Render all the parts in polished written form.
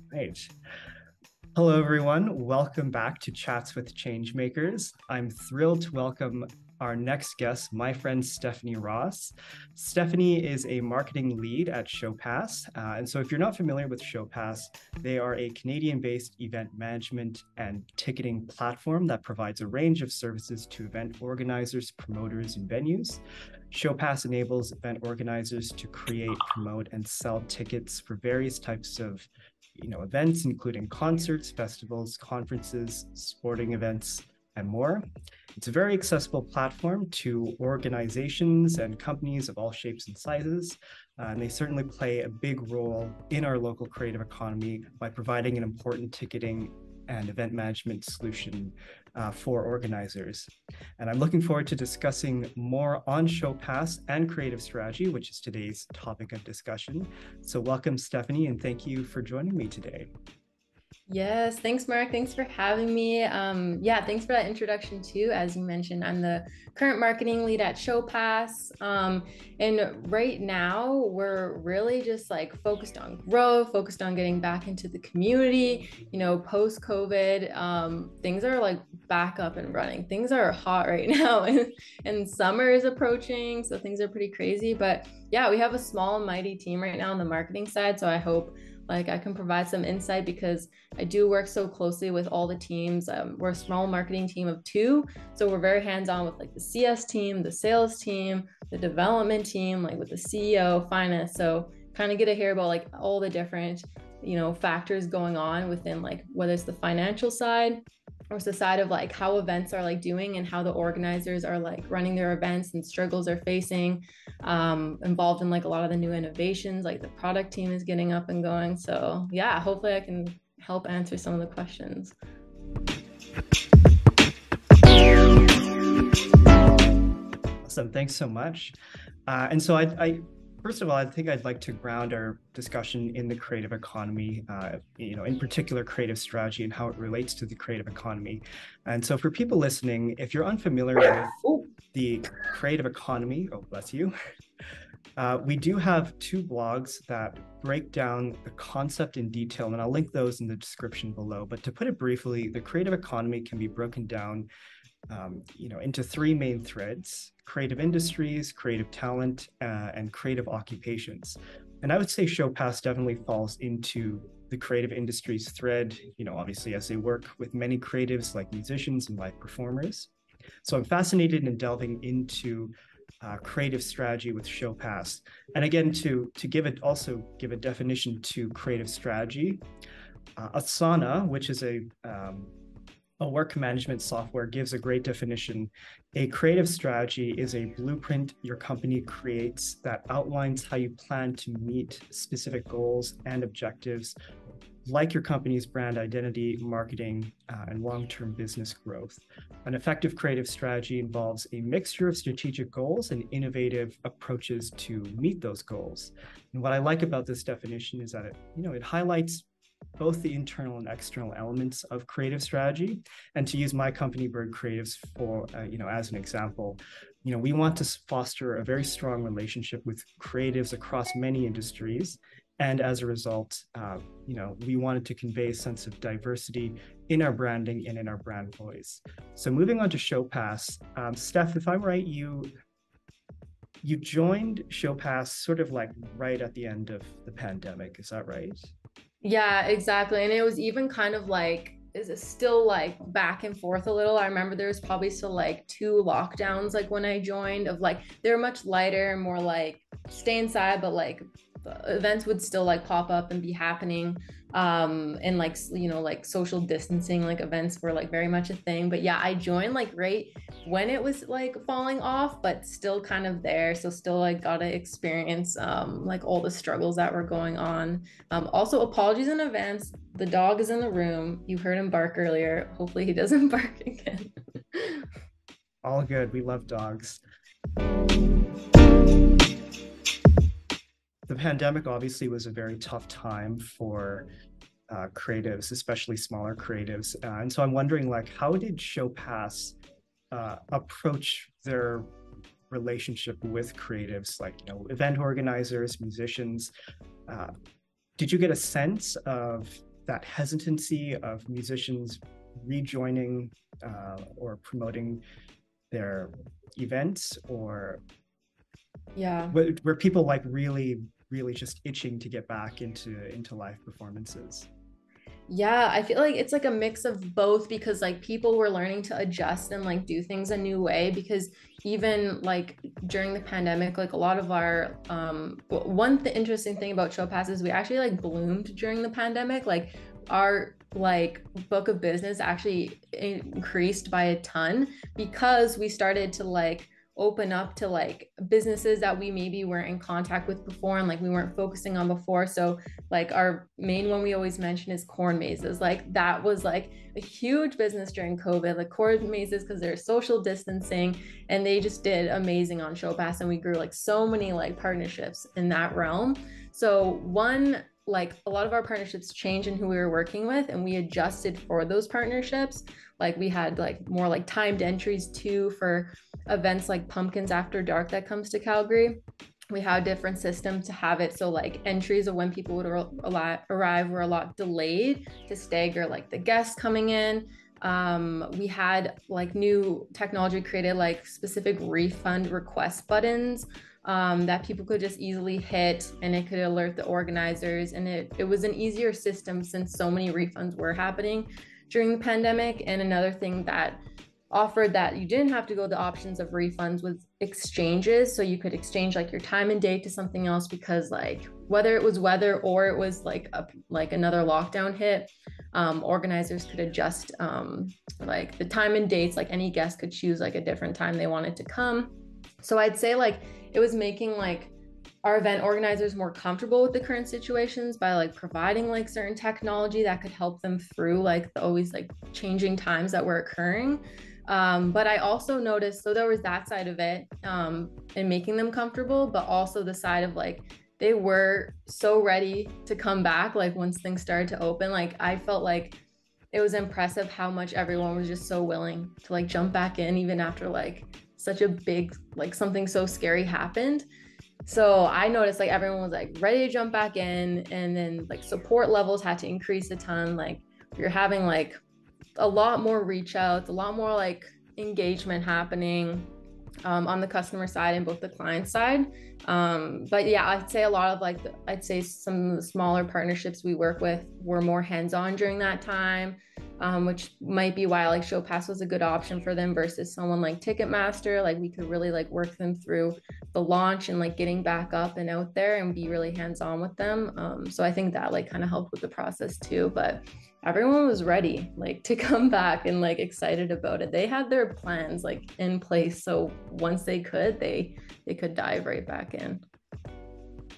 Great. Hello, everyone. Welcome back to Chats with Changemakers. I'm thrilled to welcome our next guest, my friend Stephanie Ross. Stephanie is a marketing lead at Showpass. And so if you're not familiar with Showpass, they are a Canadian-based event management and ticketing platform that provides a range of services to event organizers, promoters, and venues. Showpass enables event organizers to create, promote, and sell tickets for various types of events, including concerts, festivals, conferences, sporting events, and more. It's a very accessible platform to organizations and companies of all shapes and sizes. And they certainly play a big role in our local creative economy by providing an important ticketing and event management solution for organizers. And I'm looking forward to discussing more on Showpass and creative strategy, which is today's topic of discussion. So welcome, Stephanie, and thank you for joining me today. Yes, thanks, Mark. Thanks for having me. Yeah, thanks for that introduction too. As you mentioned, I'm the current marketing lead at Showpass. And right now we're really just like focused on growth, focused on getting back into the community, post-COVID. Things are like back up and running. Things are hot right now and summer is approaching. So things are pretty crazy, but yeah, we have a small and mighty team right now on the marketing side. So I hope I can provide some insight because I do work so closely with all the teams. We're a small marketing team of 2. So we're very hands-on with the CS team, the sales team, the development team, with the CEO, finance. So kind of get to hear about all the different, factors going on within whether it's the financial side or it's the side of how events are doing and how the organizers are running their events and struggles they're facing, involved in a lot of the new innovations, the product team is getting up and going. So yeah, hopefully I can help answer some of the questions. Awesome, thanks so much. And so first of all, I think I'd like to ground our discussion in the creative economy, in particular creative strategy and how it relates to the creative economy. And so for people listening, if you're unfamiliar with the creative economy, oh, bless you, we do have 2 blogs that break down the concept in detail, and I'll link those in the description below. But to put it briefly, the creative economy can be broken down into 3 main threads: creative industries, creative talent, and creative occupations. And I would say Showpass definitely falls into the creative industries thread, obviously as they work with many creatives like musicians and live performers. So I'm fascinated in delving into creative strategy with Showpass. And again, to give a definition to creative strategy, Asana, which is a work management software, gives a great definition. A creative strategy is a blueprint your company creates that outlines how you plan to meet specific goals and objectives, like your company's brand identity, marketing, and long-term business growth. An effective creative strategy involves a mixture of strategic goals and innovative approaches to meet those goals. And what I like about this definition is that it highlights both the internal and external elements of creative strategy. And to use my company, Bird Creatives, for as an example, we want to foster a very strong relationship with creatives across many industries. And as a result, we wanted to convey a sense of diversity in our branding and in our brand voice. So moving on to Showpass, Steph, if I'm right, you joined Showpass sort of right at the end of the pandemic. Is that right? Yeah, exactly. And it was even kind of is it still back and forth a little? I remember there was probably still 2 lockdowns when when I joined, of they're much lighter and more stay inside, but events would still pop up and be happening, and social distancing events were very much a thing. But yeah, I joined right when it was falling off, but still kind of there, so still got to experience all the struggles that were going on. Also, apologies in advance, the dog is in the room, you heard him bark earlier, hopefully he doesn't bark again. All good, we love dogs. The pandemic obviously was a very tough time for creatives, especially smaller creatives. And so I'm wondering, how did Showpass approach their relationship with creatives, like, event organizers, musicians. Did you get a sense of that hesitancy of musicians rejoining or promoting their events, or Yeah. were people like really just itching to get back into live performances? Yeah, I feel like it's like a mix of both because like people were learning to adjust and like do things a new way because even like during the pandemic, like a lot of our interesting thing about Showpass is we actually like bloomed during the pandemic. Like our like book of business actually increased by a ton because we started to like open up to like businesses that we maybe weren't in contact with before and like we weren't focusing on before. So like our main one we always mention is corn mazes. Like that was like a huge business during COVID, like corn mazes, because they're social distancing and they just did amazing on Showpass. And we grew like so many like partnerships in that realm. So one, like a lot of our partnerships changed in who we were working with and we adjusted for those partnerships. Like we had like more like timed entries too for events like Pumpkins After Dark that comes to Calgary. We had a different system to have it so like entries of when people would arrive were a lot delayed to stagger like the guests coming in. We had like new technology created like specific refund request buttons that people could just easily hit and it could alert the organizers. And it was an easier system since so many refunds were happening during the pandemic. And another thing that offered that you didn't have to go the options of refunds with exchanges, so you could exchange like your time and date to something else because like whether it was weather or it was like another lockdown hit, organizers could adjust like the time and dates. Like any guest could choose like a different time they wanted to come. So I'd say like it was making like our event organizers more comfortable with the current situations by like providing like certain technology that could help them through like the always like changing times that were occurring. But I also noticed, so there was that side of it, and making them comfortable, but also the side of like they were so ready to come back like once things started to open. Like I felt like it was impressive how much everyone was just so willing to like jump back in even after like such a big like something so scary happened. So I noticed like everyone was like ready to jump back in, and then like support levels had to increase a ton. Like you're having like a lot more reach outs, a lot more like engagement happening on the customer side and both the client side. But yeah, I'd say a lot of like I'd say some of the smaller partnerships we work with were more hands-on during that time, which might be why like Showpass was a good option for them versus someone like Ticketmaster. Like we could really like work them through the launch and like getting back up and out there and be really hands-on with them. So I think that like kind of helped with the process too. But everyone was ready like to come back and like excited about it. They had their plans like in place, so once they could dive right back in.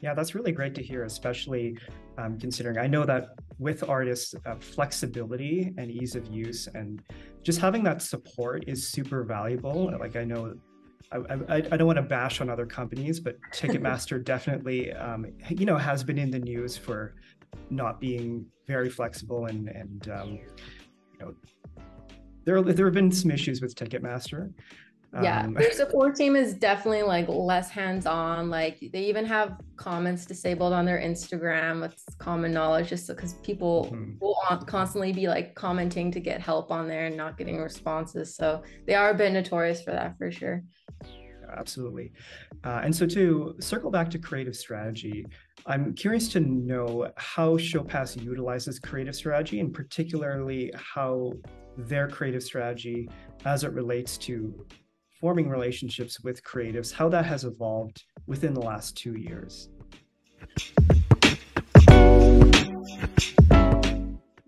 Yeah, that's really great to hear, especially considering I know that with artists, flexibility and ease of use and just having that support is super valuable. Like I know I don't want to bash on other companies, but Ticketmaster definitely, has been in the news for not being very flexible, and there have been some issues with Ticketmaster. Yeah, their support team is definitely like less hands-on. Like they even have comments disabled on their Instagram. It's common knowledge just because people will constantly be like commenting to get help on there and not getting responses. So they are a bit notorious for that for sure. Absolutely. And so to circle back to creative strategy, I'm curious to know how Showpass utilizes creative strategy, and particularly how their creative strategy as it relates to forming relationships with creatives, how that has evolved within the last 2 years.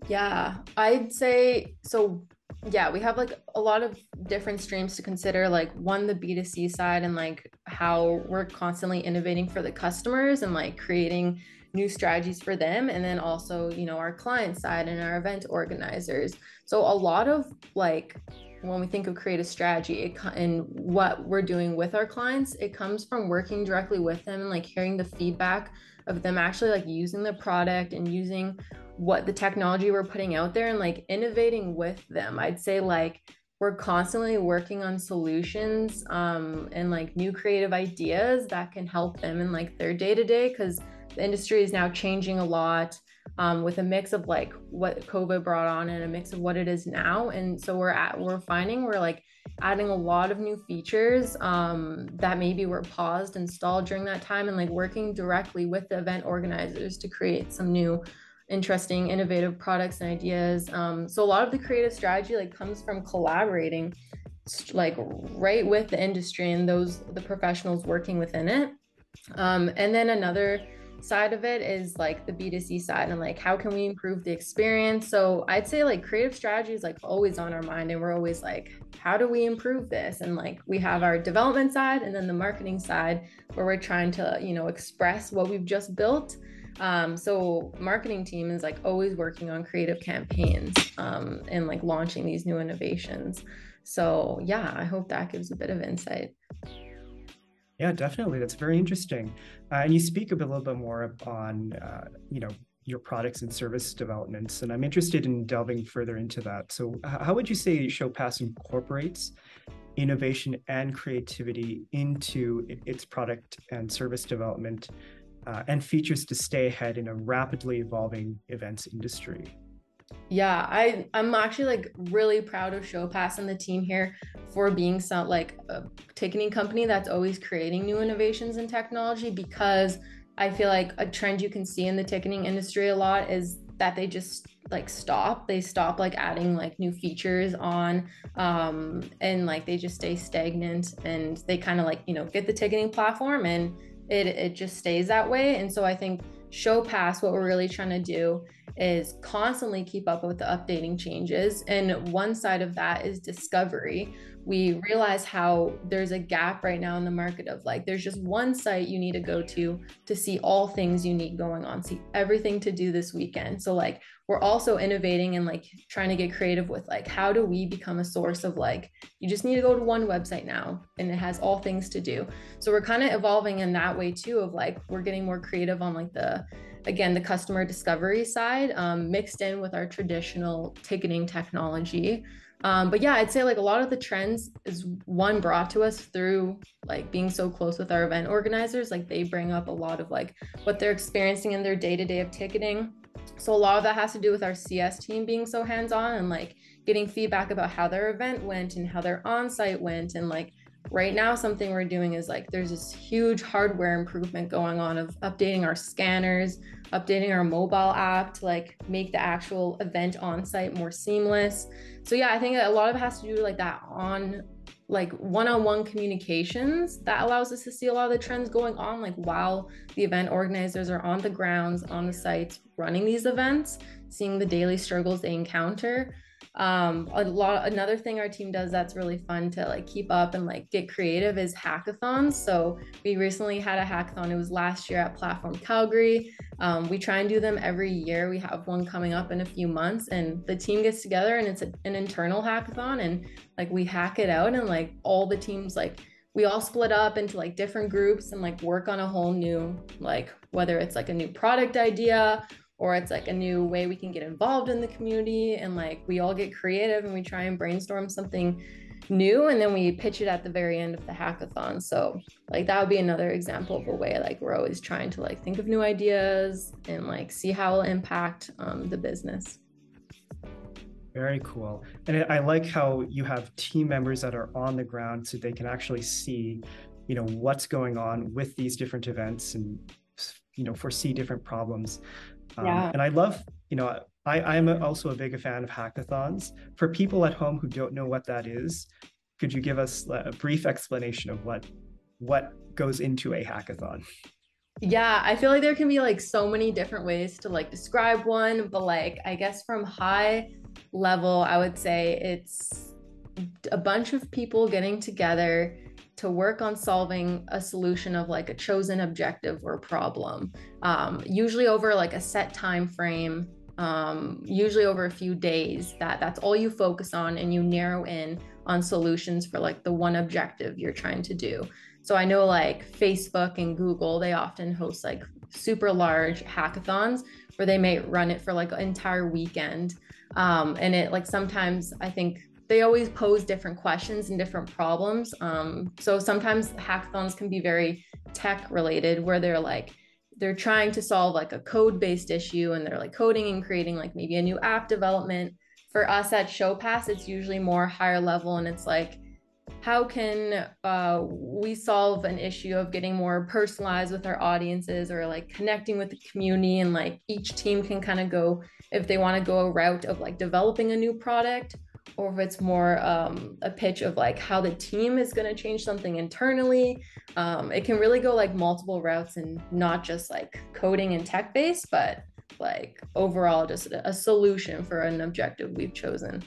Yeah, I'd say so. Yeah, we have like a lot of different streams to consider, like one, the B2C side, and like how we're constantly innovating for the customers and like creating new strategies for them. And then also, our client side and our event organizers. So a lot of like when we think of creative strategy and what we're doing with our clients, it comes from working directly with them and like hearing the feedback of them actually like using the product and using what the technology we're putting out there and like innovating with them. I'd say like we're constantly working on solutions and like new creative ideas that can help them in like their day to day, because the industry is now changing a lot with a mix of like what COVID brought on and a mix of what it is now. And so we're finding we're like adding a lot of new features that maybe were paused and stalled during that time, and like working directly with the event organizers to create some new interesting innovative products and ideas. So a lot of the creative strategy like comes from collaborating like right with the industry and the professionals working within it. And then another side of it is like the B2C side, and like how can we improve the experience. So I'd say like creative strategy is like always on our mind, and we're always like, how do we improve this? And like we have our development side and then the marketing side where we're trying to, you know, express what we've just built. So marketing team is like always working on creative campaigns and like launching these new innovations. So yeah, I hope that gives a bit of insight. Yeah, definitely. That's very interesting. And you speak a little bit more on, your products and service developments, and I'm interested in delving further into that. So, how would you say Showpass incorporates innovation and creativity into its product and service development and features to stay ahead in a rapidly evolving events industry? Yeah, I'm actually like really proud of Showpass and the team here for being some like a ticketing company that's always creating new innovations in technology, because I feel like a trend you can see in the ticketing industry a lot is that they just like stop like adding like new features on and like they just stay stagnant, and they kind of like, you know, get the ticketing platform and it just stays that way. And so I think Showpass, what we're really trying to do is constantly keep up with the updating changes. And one side of that is discovery. We realize how there's a gap right now in the market of like, there's just one site you need to go to see all things unique going on, see everything to do this weekend. So like, we're also innovating and like trying to get creative with like, how do we become a source of like, you just need to go to one website now and it has all things to do. So we're kind of evolving in that way too, of like, we're getting more creative on like the customer discovery side, mixed in with our traditional ticketing technology. But yeah, I'd say like a lot of the trends is one brought to us through like being so close with our event organizers. Like they bring up a lot of like what they're experiencing in their day-to-day of ticketing. So a lot of that has to do with our CS team being so hands-on and like getting feedback about how their event went and how their on-site went. And like right now, something we're doing is like there's this huge hardware improvement going on of updating our scanners, updating our mobile app to like make the actual event on site more seamless. So yeah, I think a lot of it has to do like that on like one-on-one communications that allows us to see a lot of the trends going on like while the event organizers are on the grounds, on the sites running these events, seeing the daily struggles they encounter. Another thing our team does that's really fun to like keep up and like get creative is hackathons. So we recently had a hackathon. It was last year at Platform Calgary. We try and do them every year. We have one coming up in a few months, and the team gets together and it's an internal hackathon, and like we hack it out, and like all the teams like we all split up into like different groups and like work on a whole new, like whether it's like a new product idea or it's like a new way we can get involved in the community, and like we all get creative and we try and brainstorm something new, and then we pitch it at the very end of the hackathon. So like that would be another example of a way like we're always trying to like think of new ideas and like see how it'll impact the business. Very cool. And I like how you have team members that are on the ground so they can actually see, what's going on with these different events and, foresee different problems. Yeah. And I love, I'm also a big fan of hackathons. For people at home who don't know what that is, could you give us a brief explanation of what goes into a hackathon? Yeah, I feel like there can be like so many different ways to like describe one, but like I guess from high level, I would say it's a bunch of people getting together to work on solving a solution of like a chosen objective or problem, usually over like a set time frame, usually over a few days. That's all you focus on, and you narrow in on solutions for like the one objective you're trying to do. So I know like Facebook and Google, they often host like super large hackathons where they may run it for like an entire weekend. And it like sometimes I think they always pose different questions and different problems. So sometimes hackathons can be very tech related, where they're trying to solve like a code-based issue, and they're like coding and creating like maybe a new app development. For us at Showpass, it's usually more higher level, and it's like, how can we solve an issue of getting more personalized with our audiences, or like connecting with the community, and like each team can kind of go, if they want to go a route of like developing a new product, or if it's more a pitch of like how the team is going to change something internally. It can really go like multiple routes, and not just like coding and tech based, but like overall just a solution for an objective we've chosen.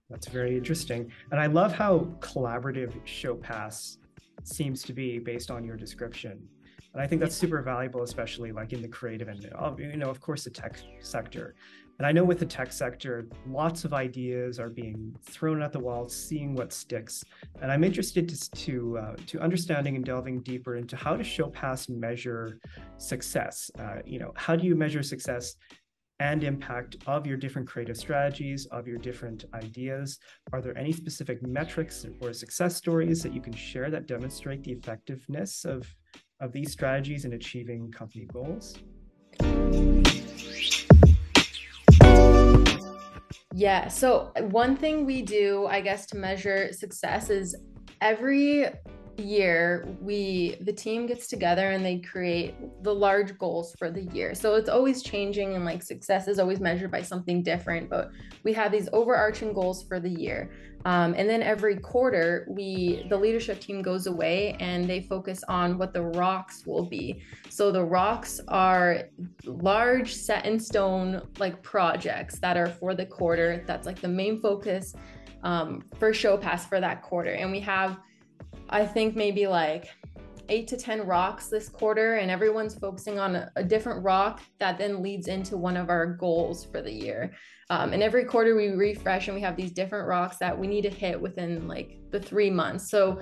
That's very interesting. And I love how collaborative Showpass seems to be based on your description. And I think that's super valuable, especially like in the creative and, of course, the tech sector. And I know with the tech sector, lots of ideas are being thrown at the wall, seeing what sticks. And I'm interested to understanding and delving deeper into how does Showpass measure success? How do you measure success and impact of your different creative strategies, of your different ideas? Are there any specific metrics or success stories that you can share that demonstrate the effectiveness of these strategies in achieving company goals? Yeah, so one thing we do, I guess, to measure success is every year the team gets together and they create the large goals for the year. So it's always changing, and like success is always measured by something different, but we have these overarching goals for the year. And then every quarter the leadership team goes away and they focus on what the rocks will be. So the rocks are large set in stone like projects that are for the quarter. That's like the main focus for Showpass for that quarter. And we have, I think, maybe like 8 to 10 rocks this quarter, and everyone's focusing on a different rock that then leads into one of our goals for the year. And every quarter we refresh, and we have these different rocks that we need to hit within like the 3 months. So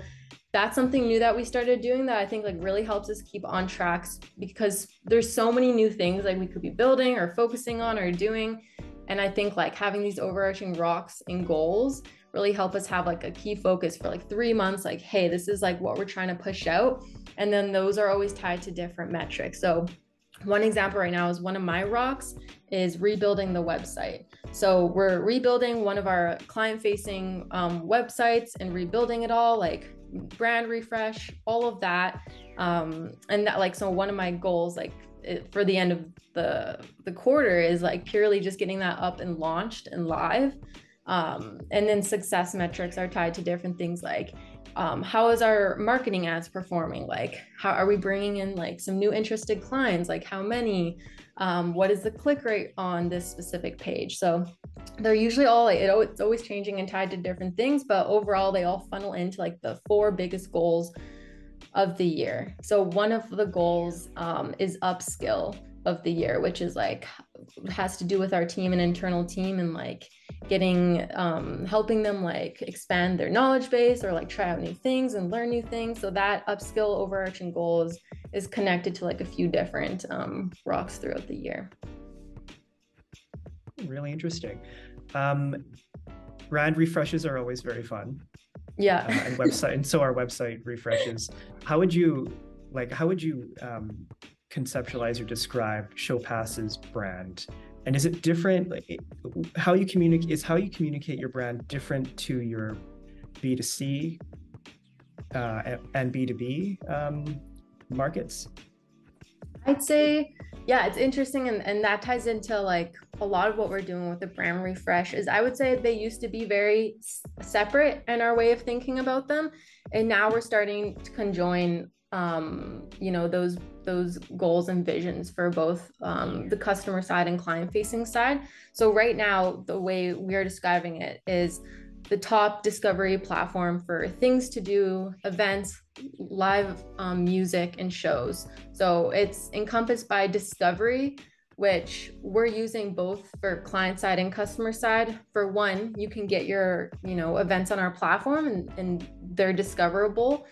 that's something new that we started doing that I think like really helps us keep on tracks, because there's so many new things like we could be building or focusing on or doing. And I think like having these overarching rocks and goals really help us have like a key focus for like 3 months, like, hey, this is like what we're trying to push out. And then those are always tied to different metrics. So one example right now is one of my rocks is rebuilding the website. So we're rebuilding one of our client-facing websites and rebuilding it all, like brand refresh, all of that. And that, like, so one of my goals, like for the end of the quarter, is like purely just getting that up and launched and live. And then success metrics are tied to different things, like how is our marketing ads performing? Like, how are we bringing in like some new interested clients? Like how many? What is the click rate on this specific page? So they're usually all like, it's always changing and tied to different things, but overall they all funnel into like the 4 biggest goals of the year. So one of the goals is upskill of the year, which is like has to do with our team and internal team, and like getting helping them like expand their knowledge base or like try out new things and learn new things. So that upskill overarching goal is connected to like a few different rocks throughout the year. Really interesting. Brand refreshes are always very fun. Yeah. And website, and so our website refreshes. How would you conceptualize or describe Showpass's brand? And is it different? Like, how you communicate your brand different to your B2C and B2B markets? I'd say, yeah, it's interesting. And that ties into like a lot of what we're doing with the brand refresh is, I would say they used to be very separate in our way of thinking about them. And now we're starting to conjoin, those goals and visions for both the customer side and client facing side. So right now, the way we are describing it is the top discovery platform for things to do, events, live music, and shows. So it's encompassed by discovery, which we're using both for client side and customer side. For one, you can get your events on our platform, and they're discoverable.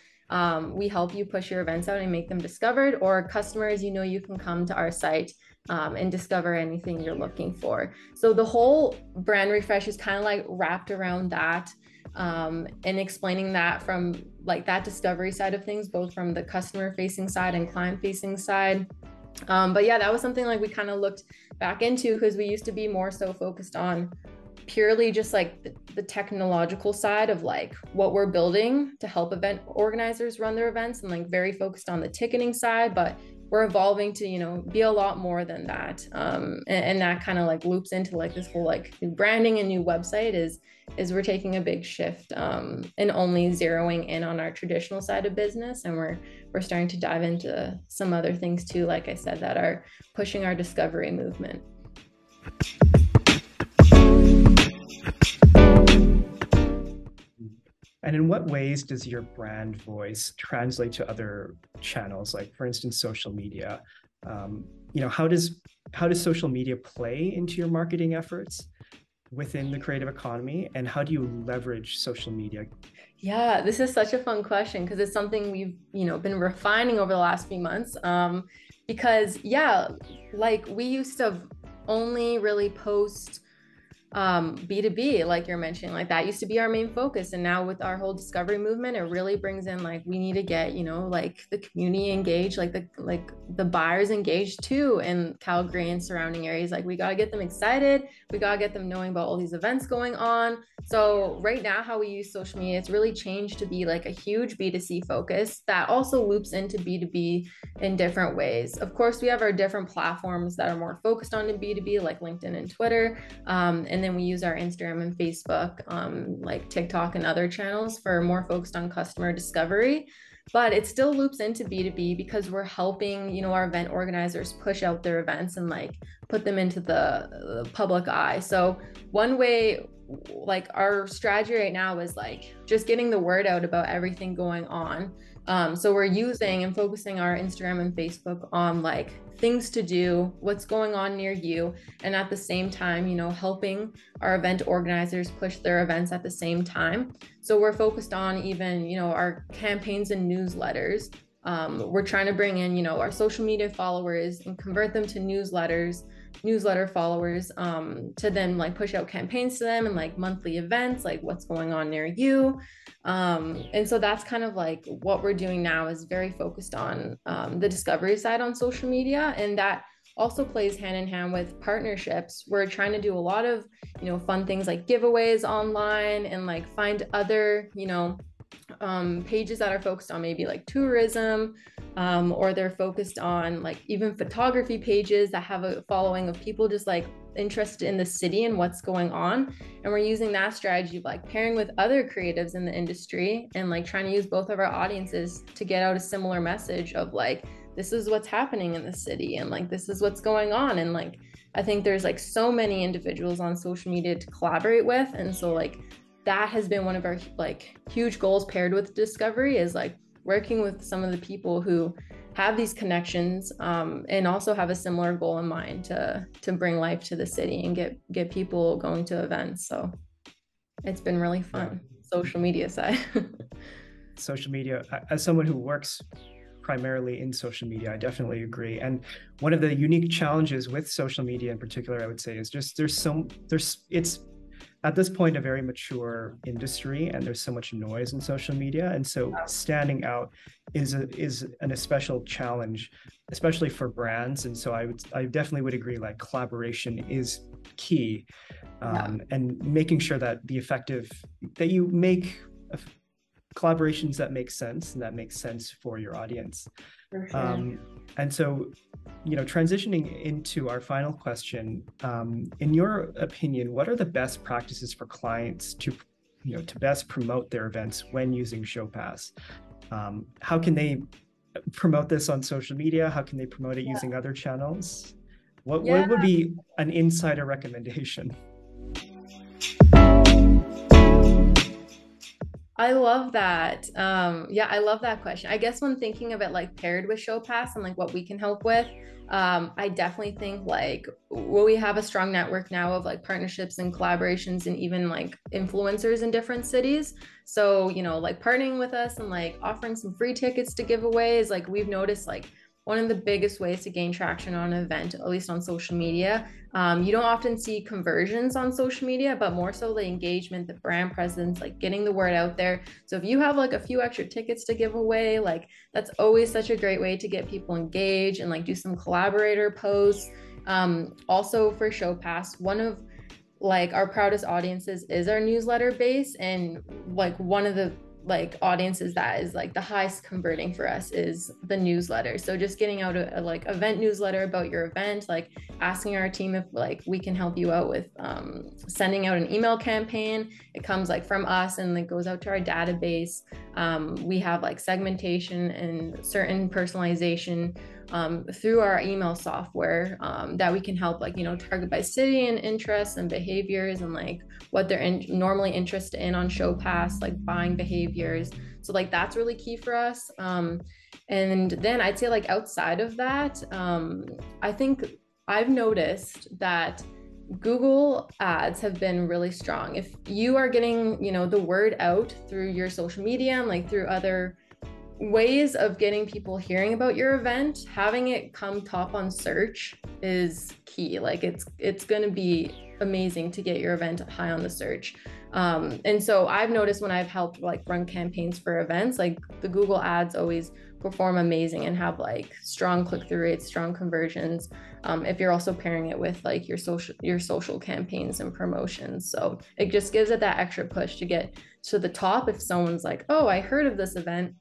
We help you push your events out and make them discovered, or customers, you can come to our site and discover anything you're looking for. So the whole brand refresh is kind of like wrapped around that, and explaining that from like that discovery side of things, both from the customer facing side and client facing side. But yeah, that was something like we kind of looked back into, because we used to be more so focused on purely just like the technological side of like what we're building to help event organizers run their events, and like very focused on the ticketing side. But we're evolving to be a lot more than that, and that kind of like loops into like this whole like new branding and new website is we're taking a big shift, and only zeroing in on our traditional side of business, and we're starting to dive into some other things too, like I said, that are pushing our discovery movement. And in what ways does your brand voice translate to other channels, like for instance, social media? How does social media play into your marketing efforts within the creative economy, and how do you leverage social media? Yeah, this is such a fun question, because it's something we've been refining over the last few months. Because yeah, like we used to only really post B2B, like you're mentioning, like that used to be our main focus. And now with our whole discovery movement, it really brings in like we need to get, like the community engaged, like the buyers engaged too in Calgary and surrounding areas. Like we got to get them excited. We got to get them knowing about all these events going on. So right now, how we use social media, it's really changed to be like a huge B2C focus that also loops into B2B in different ways. Of course, we have our different platforms that are more focused on the B2B, like LinkedIn and Twitter. And then we use our Instagram and Facebook, like TikTok and other channels for more focused on customer discovery. But it still loops into B2B, because we're helping, our event organizers push out their events and like put them into the public eye. So one way, like our strategy right now is like just getting the word out about everything going on. So we're using and focusing our Instagram and Facebook on like things to do, what's going on near you, and at the same time, helping our event organizers push their events at the same time. So we're focused on even, our campaigns and newsletters. We're trying to bring in, our social media followers and convert them to newsletter followers, to then like push out campaigns to them and like monthly events, like what's going on near you. And so that's kind of like what we're doing now, is very focused on the discovery side on social media. And that also plays hand in hand with partnerships. We're trying to do a lot of, fun things like giveaways online, and like find other, pages that are focused on maybe like tourism, or they're focused on like even photography pages that have a following of people just like interested in the city and what's going on. And we're using that strategy of like pairing with other creatives in the industry, and like trying to use both of our audiences to get out a similar message of like, this is what's happening in the city, and like this is what's going on. And like I think there's like so many individuals on social media to collaborate with. And so like that has been one of our like huge goals paired with discovery, is like working with some of the people who have these connections, and also have a similar goal in mind to bring life to the city and get people going to events. So it's been really fun. Yeah. Social media side. Social media, as someone who works primarily in social media, I definitely agree. And one of the unique challenges with social media in particular, I would say, is just it's at this point a very mature industry, and there's so much noise in social media. And so standing out is an especial challenge, especially for brands. And so I definitely would agree, like collaboration is key, and making sure that that you make collaborations that make sense, and that makes sense for your audience. For sure. And so, transitioning into our final question, in your opinion, what are the best practices for clients to best promote their events when using Showpass? How can they promote this on social media? How can they promote it using other channels? What would be an insider recommendation? I love that. Yeah, I love that question. I guess when thinking of it like paired with Showpass and like what we can help with, I definitely think like well, we have a strong network now of like partnerships and collaborations and even like influencers in different cities. So, like partnering with us and like offering some free tickets to give away is like we've noticed like one of the biggest ways to gain traction on an event, at least on social media. You don't often see conversions on social media, but more so the engagement, the brand presence, like getting the word out there. So if you have like a few extra tickets to give away, like that's always such a great way to get people engaged and like do some collaborator posts. Also for Showpass, one of like our proudest audiences is our newsletter base, and like one of the like audiences that is like the highest converting for us is the newsletter. So just getting out a like event newsletter about your event, like asking our team if like we can help you out with sending out an email campaign. It comes like from us and it goes out to our database. We have like segmentation and certain personalization through our email software that we can help like target by city and interests and behaviors and like what they're normally interested in on Showpass, like buying behaviors. So like that's really key for us. And then I'd say like outside of that, I think I've noticed that Google ads have been really strong. If you are getting, the word out through your social media and like through other ways of getting people hearing about your event, having it come top on search is key. Like it's going to be amazing to get your event high on the search. And so I've noticed when I've helped like run campaigns for events, like the Google ads always perform amazing and have like strong click-through rates, strong conversions. If you're also pairing it with like your social campaigns and promotions. So it just gives it that extra push to get to the top. If someone's like, oh, I heard of this event,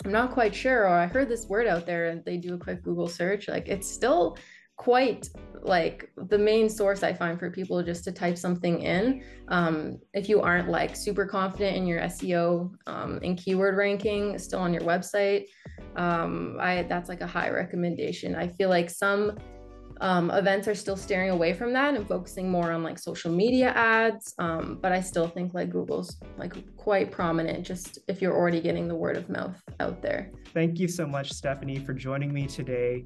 I'm not quite sure, or I heard this word out there, and they do a quick Google search, like it's still quite like the main source I find for people just to type something in. If you aren't like super confident in your SEO and keyword ranking still on your website, that's like a high recommendation. I feel like some events are still steering away from that and focusing more on like social media ads. But I still think like Google's like quite prominent just if you're already getting the word of mouth out there. Thank you so much, Stephanie, for joining me today.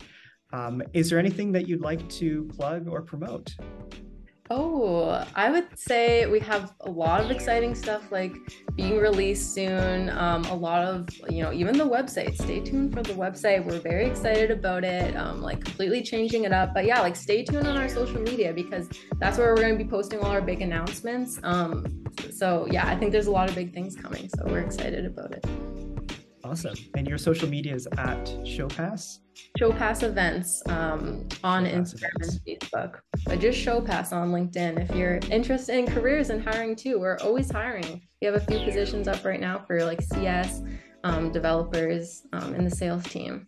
Is there anything that you'd like to plug or promote? Oh, I would say we have a lot of exciting stuff like being released soon. A lot of, even the website. Stay tuned for the website. We're very excited about it, like completely changing it up. But yeah, like stay tuned on our social media because that's where we're going to be posting all our big announcements. So yeah, I think there's a lot of big things coming. So we're excited about it. Awesome. And your social media is at Showpass? Showpass events on Instagram and Facebook, but just Showpass on LinkedIn. If you're interested in careers and hiring too, we're always hiring. We have a few positions up right now for like CS developers in the sales team.